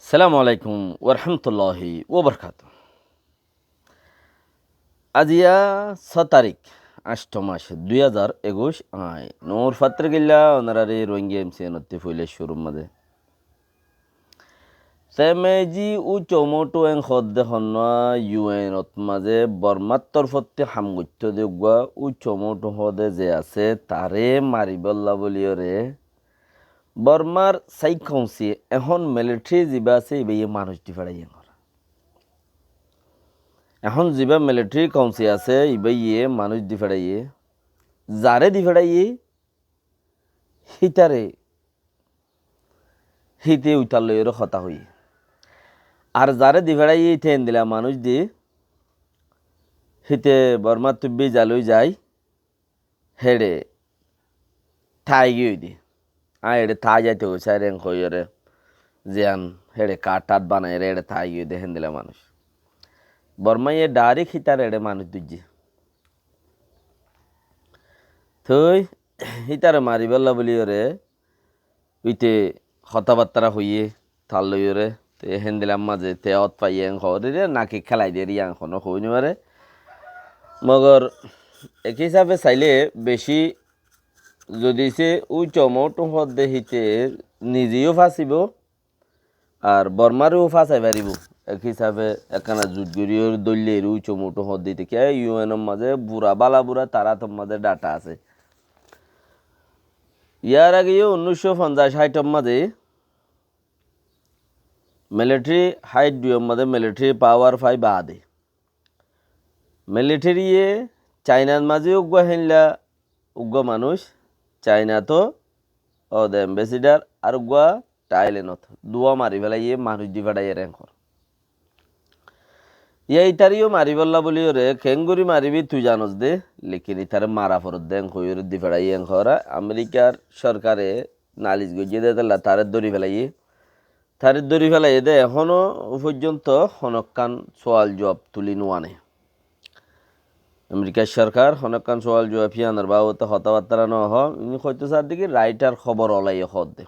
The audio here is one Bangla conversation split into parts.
সালামু আলাইকুম ওরহামতুল্লাহি ওবরকাত। আজিয়া 6 তারিখ 8 মাস 2021 আয় নোর ফাত্র গিল্লা ওনারারে রোহিঙ্গা এমসি নত্তি ফুইলে শুরুর মাঝে সেমেজি উ চমোটো এং হদ্দে হন্না ইউএন অত মাঝে বর্মার তরফতে হামগুচ্ছ দেগুয়া উ চমোটো হদে যে আছে তারে মারিবল্লা বলিওরে বর্মার সাইকংসি এখন মিলিটারি যিবা আছে ইবে মানুষ ডিফাড়াই এখন যিবা মিলিটারি কাউন্সি আছে ইয়ে মানুষ দি ফেড়াইয়ে যারে দি ফেড়াইয়ে হিতারে হিতে উতার লইয়েরও হতা হই আর যারে দি ফেড়াইয়ে থেন দিলা মানুষ দি হিতে বর্মা তুব্বি জালুই যায় হেড়ে ঠাই গিয়ে দি এড়ে থাই যাইতে হয়েছে রেং কইরে জিয়ান হেড়ে কাঠ টাট বানাই রে এড়ে থাই গিয়ে দেখেন দিলা মানুষ বর্মাইয়ে ডাইরেক্ট হিতার এড়ে মানুষ দুজি থই হিতারে মারিবেলা বলিওরে উইতে কথাবার্তা হইয়ে থাল লইরে তে হেন দিলাম মাঝে তে অত পাইয়ে হরে নাকি খেলাই দিয়ে রিয়াং কোনো হই নিবারে মগর এক হিসাবে চাইলে বেশি যদি সে উই চমটো হদ দেহিতে নিজেও ফাঁসিব আর বর্মারেও ফাঁসাই পারিব এক হিসাবে একখানা জুটগরিয়র দলিয়ের উই চমটো হদ দিতে কে ইউএনের মাঝে বুড়া বালা বুড়া তারা তোর মাঝে ডাটা আছে ইয়ার আগেও 1950-60 মাঝে মিলিটারি হাইট দুয়ের মধ্যে মিলিটারি পাওয়ার ফাই বাদে মিলিটারি চাইনার মাঝে উগ্র হেনলা উগ্র মানুষ চাইনা তো দে এম্বাসিডার আর উগ্র টাইলেনত দুয়া মারি ফেলাই মানুষ দি ফেড়াই র্যাঙ্কর ইটারিও মারি বললা বলি ওরে খেঙ্গুরি মারিবি তুই জানোস দে লেকিন ইতারে মারা ফরত দেন কইরে দি ফেড়াই এঙ্করা আমেরিকার সরকারে নালিশ গজিয়ে দে তারে দড়ি ফেলাই তারে দড়ি ফেলাই দে এখনো পর্যন্ত হনকান সোয়াল জবাব তুলি নোয়ানে আমেরিকার সরকার হনকান সোয়াল জবাব হিয়ানোর বাবুতে হতাবার্তা ন ইনি হয়তো স্যার দিকে রাইটার খবর ওলাই হদ দে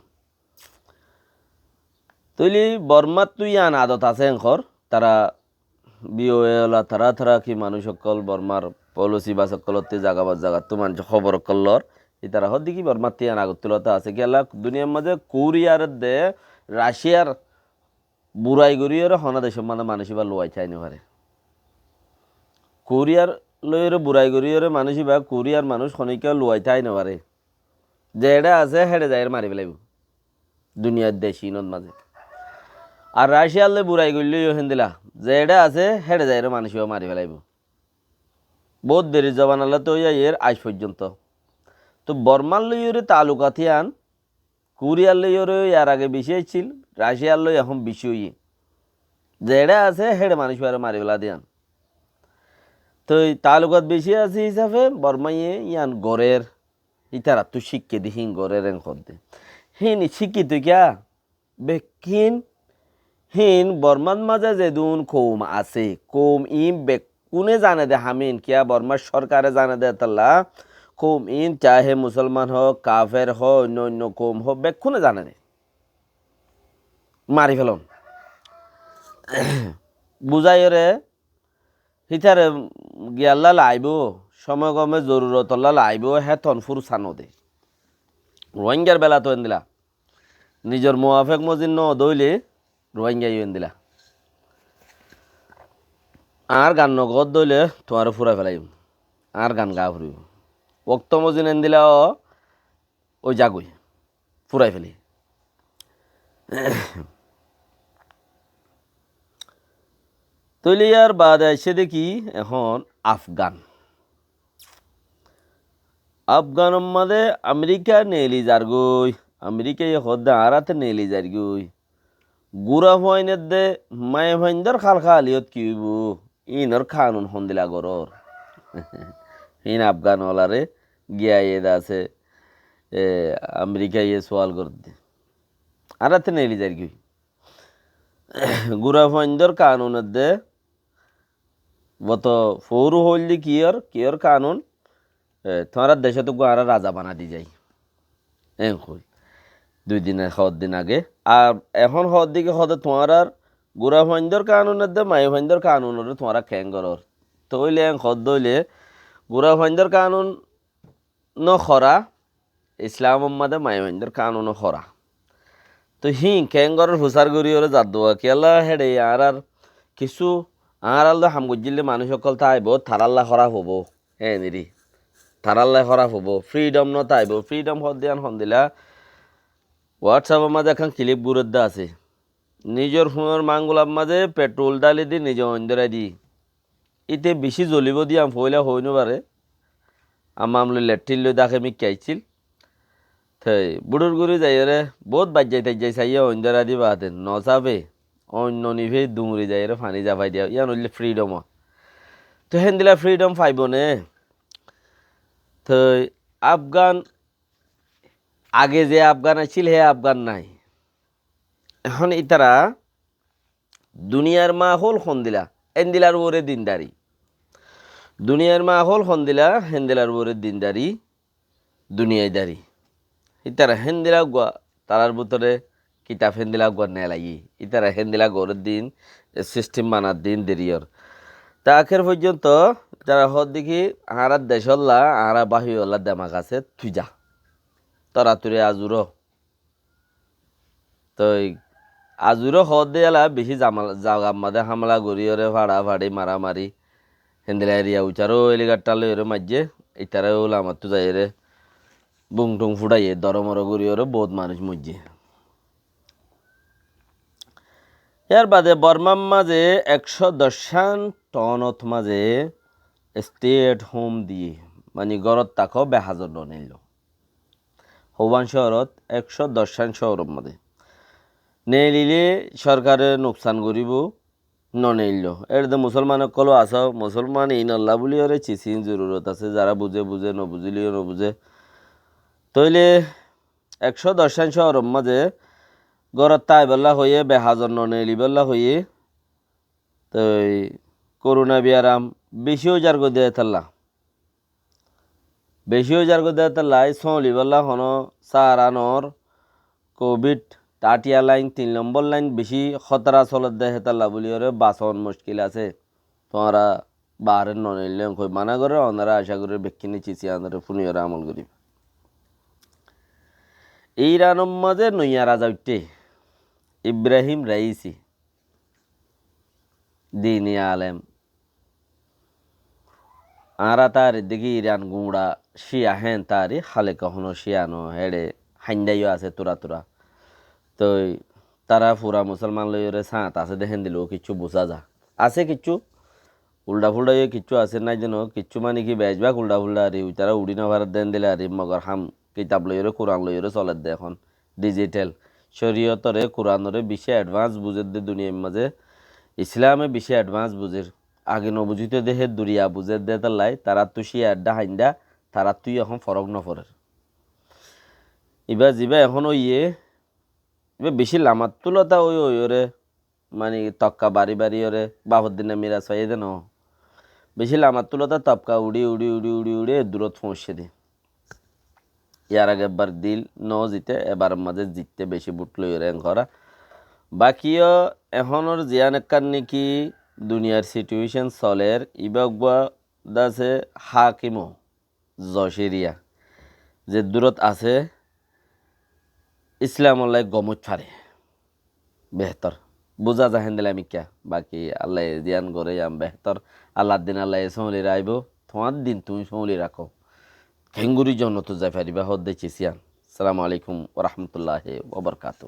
তৈলি বর্মাত তুই আন আদত আছে এঙ্কর তারা বিওলা তারা তারা কি মানুষ সকল বর্মার পলিসি বা সকলতে জাগাবার জায়গা তো মানুষ খবর কল্লর ই তারা হদ দিকে বর্মার তিয়ান আগত তুলতে আছে গেলা দুনিয়ার মাঝে কোরিয়ার দে রাশিয়ার বুড়াই গড়িয়ে হনা দেশের মানে মানুষ বা লোয়াই চাইনি পারে কোরিয়ার লইরে বুড়াই গড়িয়ে মানুষ বা কোরিয়ার মানুষ খনিকা লোয়াই চাই না পারে যে এটা আছে হেডে যায় মারি ফেলাইব দুনিয়ার দেশ ইনত মাঝে আর রাশিয়ার লে বুড়াই গড়লে হেন দিলা যে এটা আছে হেডে যায় মানুষ মারি ফেলাইব বহুত দেরি জবান আল্লাহ তো এর আজ পর্যন্ত তো বর্মার লইরে তালুকাতিয়ান কোরিয়ার লইরে এর আগে বেশি ছিল রাশিয়ার লই এখন বেশি হই যেটা আছে হেডে মানুষ মারি ফেলা দিয়ান তো তালুকাত বেশি আছে হিসাবে বর্মাইয়ে ইয়ান গড়ের ইতারা তো শিখকে দিহিন গড়ের এঙ্কর দে হিন শিক্ষিত কিয়া বেকিন হিন বর্মান মাঝে যে দুন কৌম আছে কৌম ইম বেকুনে জানে দে হামিন কিয়া বর্মার সরকারে জানে দে তাল্লা কৌম ইন চাহে মুসলমান হোক কাফের হোক অন্য অন্য কৌম হোক বেকুনে জানে দে মারি ফেলন বুঝাই রে হিতারে গিয়াল্লা লাইব সময় কমে জরুরতল্লা লাইব হে তনফুর সানো দে রোহিঙ্গার বেলা তো এন দিলা নিজের মোয়াফেক মজিন ন দইলে রোহিঙ্গা এন দিলা আর গান নগদ দইলে তোমার ফুরা ফেলাইম আর গান গা ফুরিব ওক্ত মজিন এন দিলা ওই জাগুই ফুরাই ফেলি তৈলি আর বাদ এসে দেখি এখন আফগান আফগানের মাঝে আমেরিকা নেলি যার গই আমেরিকা হদ্দা আরাতে নেলি যার গই গুড়া হইনের দে মায়ে ভাইন্দর খাল খালিয়ত কি হইব ইনর খানুন হন্দিলা গরর ইন আফগান ওলারে গিয়া এদা আছে আমেরিকা সোয়াল করতে আরাতে নেলি যার গই গুড়া ভাইন্দর কানুনের দে বত ফৌরু হইলি কিয়র কানুন তোমার দেশে তো গোয়ারা রাজা বানা দি যাই কই 2 দিনের হদ দিন আগে। আর এখন হদ দিকে হদে তোমার আর গুড়া ফাইন্দর কানুনের দে মাই ফাইন্দর কানুনের তোমার খ্যাঙ্গরর তো হইলে হদ দইলে গুড়া ফাইন্দর কানুন ন খরা ইসলাম মাদে মাই ফাইন্দর কানুন খরা তো খ্যাঙ্গরের হুসার গড়ি ওরে যার দোয়া কেলা হেডে আর কিছু আর আল্লাহ হামগুজিলে মানুষ সকল তাইব থারাল্লা খরাপ হবো হ্যাঁ নিরি থারাল্লা খরাপ হবো ফ্রিডম ন তাইব ফ্রিডম হদ দিয়ান হন্দিলা হোয়াটসঅ্যাপের মাঝে এখন ক্লিপ গুরুদ্দ আছে নিজের ফোনের মাঙ্গুলার মাঝে পেট্রোল ডালি দি নিজে অন্ধরাই দি ইতে বেশি জ্বলিব দিয়াম ফইলা হইন পারে আমলি লেট্রিল লই দেখে মি খাইছিল থৈ বুড়োর গুড়ি যাই রে বহুত বাজ্যাই তাজ্যাই চাইয়া অন্ধরা দি বাতে নচাবে অন্য নিভে দুমুরি যাই রে ফানি জাপাই দিয়া ইয়ান হইলে ফ্রিডম তো হেন দিলা ফ্রিডম পাইব নে থৈ আফগান আগে যে আফগান আছিল হে আফগান নাই এখন ইতারা দুনিয়ার মা হল খন্দিলা এন্দিলার ওরে দিনদারি দুনিয়ার মা হল খন্দিলা হেন্দিলার ওরে দিনদারি দুনিয়াদারি ইতারা হেন্দিলা গুয়া তারার ভিতরে কিতাব হেন্দিলা গুয়া নেলাই ইতারা হেন্দিলা গরের দিন সিস্টেম বানার দিন দেরিয়র তা আখের পর্যন্ত যারা হদ দেখি আহারা দেশল্লা আহারা বাহিওল্লা দেমাক আছে তুই যা তরা তুরে আজুর তো আজুরও হদ দেয়ালা বেশি জাগা মাদে হামলা গড়িয়রে ভাড়া ভাড়ি মারামারি হেন্দিলা এরিয়া উচারও এলিগারটা লইরে মাঝে ইতারা ওলা আমার তো যাই রে বুং টুং ফুটাইয়ে দরমর গড়িয়রে বহুত মানুষ মজ্জে এর বাদে বর্মার মাঝে 110 টনত মাঝে স্টে এট হোম দিয়ে মানে গড়ত তাকো বেহাজর নিল হৌবান শহরত 110 শহরের মধ্যে নেলিলে সরকারে নোকসান করিব ননেইল এর মুসলমান কলো আস মুসলমান এই নল্লা বলি ওরে চিচিন জরুরত আছে যারা বুঝে বুঝে নবুঝিলিও নবুঝে তইলে 110 শহরের মাঝে গড়ত তাই বেলা হয়ে বেহাজর ননেলি বেলা হয়ে তো করোনা বিয়ারাম বেশিও জার্গ দিয়ে থাল্লা বেশিও জার্গ দিয়ে থাল্লাই সলি বেলা হন সারানর কোভিড টাটিয়া লাইন 3 নম্বর লাইন বেশি খতরা চলত দেয় হেতাল্লা বলি ওরে বাসন মুশকিল আছে তোমরা বাহারের ননিলে কই মানা করে ওনারা আশা করে বেক্ষিনি চিচি আনারে ফুনি ওরা আমল করি এই রানম মাঝে নইয়া রাজা উঠে ইব্রাহিম রাইসি দিনী আলেম আরা তার দেখি ইরান গুঁড়া শিয়া হেন তারি হালে কখনো শিয়ানো হেড়ে হাইন্দাইও আছে তোরা তোরা তো তারা পুরা মুসলমান লইরে সাঁত আছে দেখেন দিল কিছু বোঝা যা আছে কিছু উল্টা ফুল্টা কিছু আছে নাই যেন কিছু মানে কি বেজবাক উল্টা ফুল্টা আর তারা উড়ি না ভারত দেন দিলে আর মগর হাম কিতাব লইরে কোরআন লইরে চলে দে এখন ডিজিটাল শরীয়তরে কোরআনরে বেশি অ্যাডভান্স বুঝে দে দুনিয়ার মাঝে ইসলামে বেশি অ্যাডভান্স বুঝের আগে নবুঝিত দেহে দুরিয়া বুঝে দে তাল্লাই তারা তো সে আড্ডা হাইন্দা তারা তুই এখন ফরক নফরের এবার যাবে এখন এবার বেশি লামাত তুলতা ওই ওরে মানে তক্কা বাড়ি বাড়ি ওরে বাবর দিনে মিরা ছয় দেন বেশি লামাত তুলতা তপকা উড়ি উড়ি উড়ি উড়ি উড়ি দূরত পৌঁছে দে ইয়ার আগে একবার দিল ন জিতে এবার মাঝে জিততে বেশি বুট লই র্যাঙ্ক করা বাকিও এখনর জিয়ান একার নাকি দুনিয়ার সিচুয়েশন চলের ইবাগবা দাসে হাকিমো জশেরিয়া যে দূরত আছে ইসলামল্লাই গমুত ফারে বেহতর বুঝা যাহেন দিলে আমি কিয়া বাকি আল্লাহ জিয়ান করে আম বেহতর আল্লাহ দিন আল্লাহ সৌলি রাইব তোমার দিন তুমি সৌলি রাখো খেঙ্গুরি জন্য তো যাই ফারিবা হদ দেখছি সিয়ান আসসালামু আলাইকুম ওরহমতুল্লাহ ওবরকাত